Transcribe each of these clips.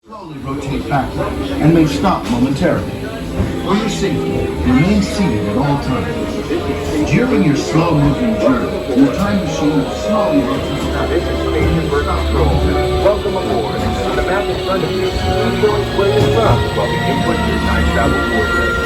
Slowly rotate backward and may stop momentarily. For your safety, remain seated at all times. During your slow-moving journey, your time machine will slowly rotate back. This is Spaceship Earth. Welcome aboard. On the map in front of you, shows where you're from while the input your time travel coordinates.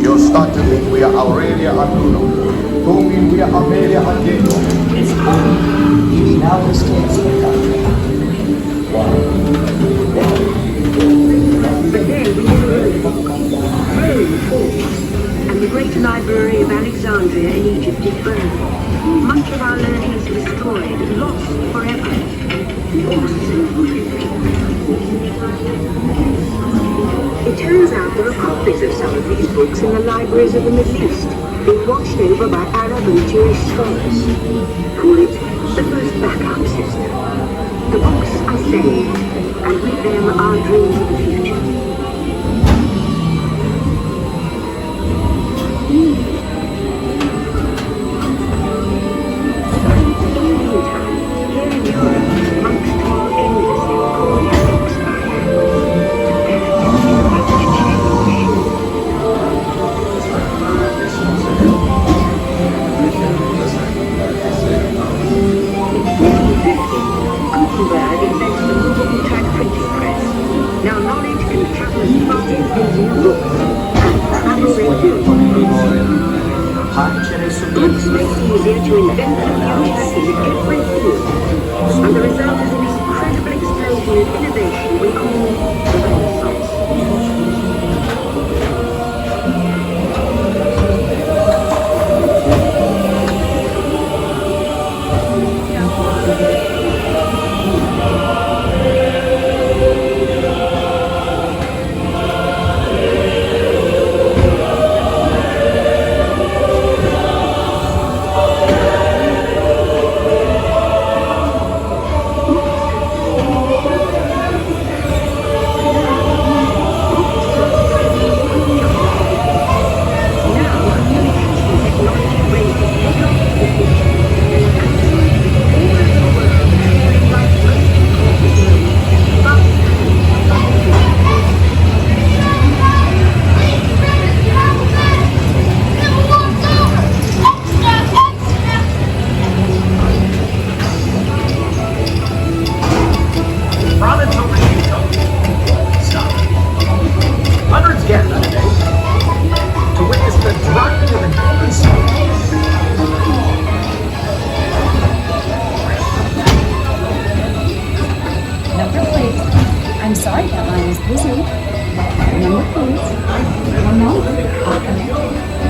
You'll start to think we are Aurelia Arturo. It's cool. You now understand spectacular. But then we knew Rome falls, and the great library of Alexandria in Egypt is burned. Much of our learning is destroyed, lost forever. It turns out there are copies of some of these books in the libraries of the Middle East, being watched over by Arab and Jewish scholars. Call it the first backup system. The books are saved, and with them our dreams of the future. Books make it easier to invent the future in every field, and the result is an incredible explosion of innovation we call the Renaissance. I'm sorry that line is busy. Remember, please. One moment. I'll connect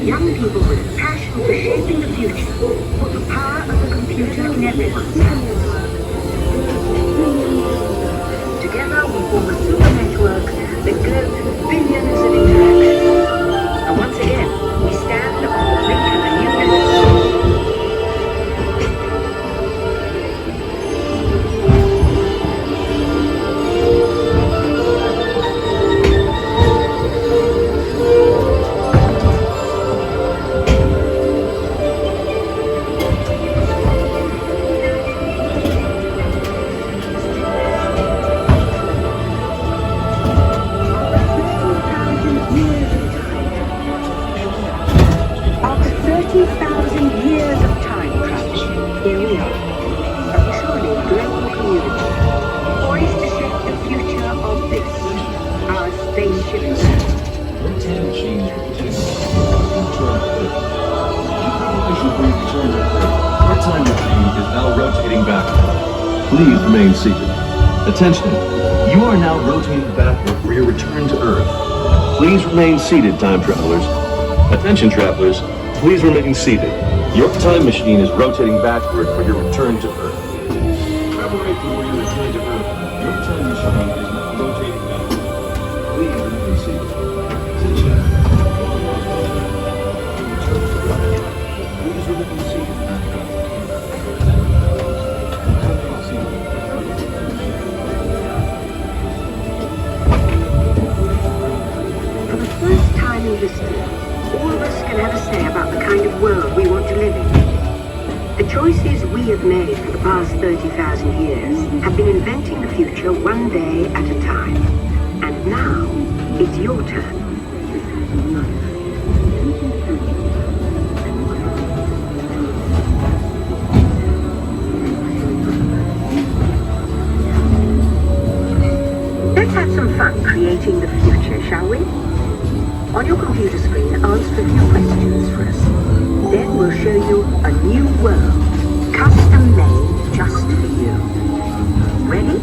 young people with a passion for shaping the future put the power of the computer in everyone's hands. Together we form a super network that goes through billions of interactions. And once again, we stand on the brink of a new renaissance. Spaceship Earth. Rotating machines return Our time machine is now rotating back. Please remain seated. Attention. You are now rotating backward for your return to Earth. Please remain seated, time travelers. Attention, travelers. Please remain seated. Your time machine is rotating backward for your return to Earth. Preparation for your return to Earth. Your time machine is now rotating backward. Please remain seated. Attention. Please remain seated. For the first time in history, all of us can ever say about the kind of world we want to live in. The choices we have made for the past 30,000 years have been inventing the future one day at a time. And now, it's your turn. Let's have some fun creating the future, shall we? On your computer screen, answer a few questions for us. Then we'll show you a new world, custom made just for you. Ready?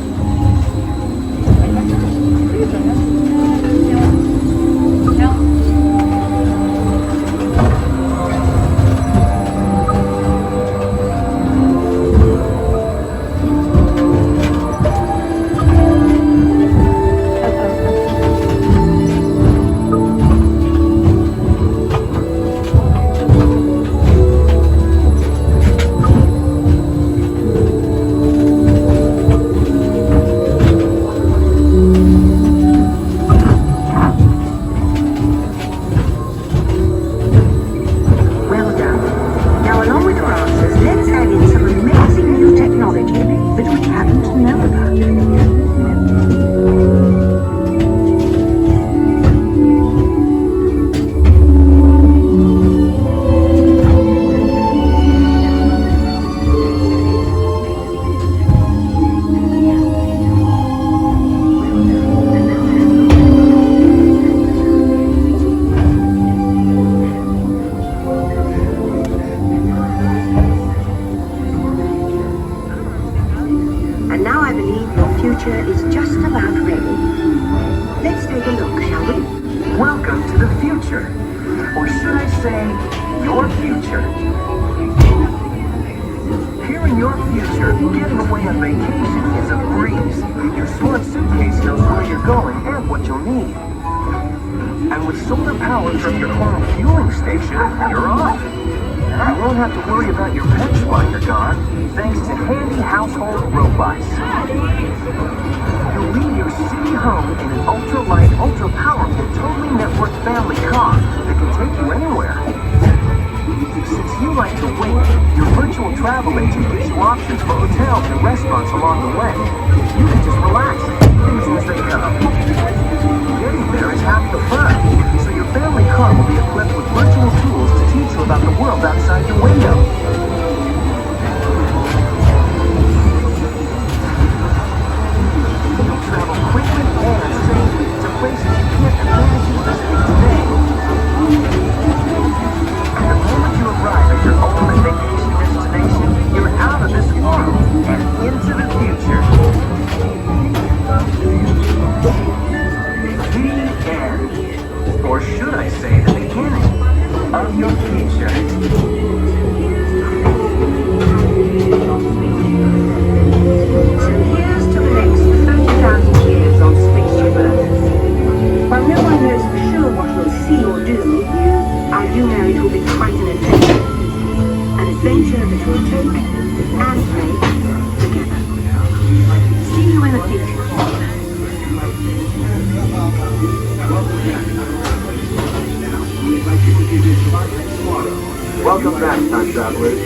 Welcome back, time travelers.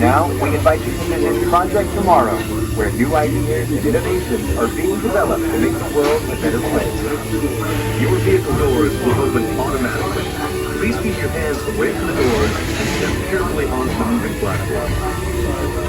Now, we invite you to visit Project Tomorrow, where new ideas and innovations are being developed to make the world a better place. Your vehicle doors will open automatically. Please keep your hands away from the doors and step carefully onto the moving platform.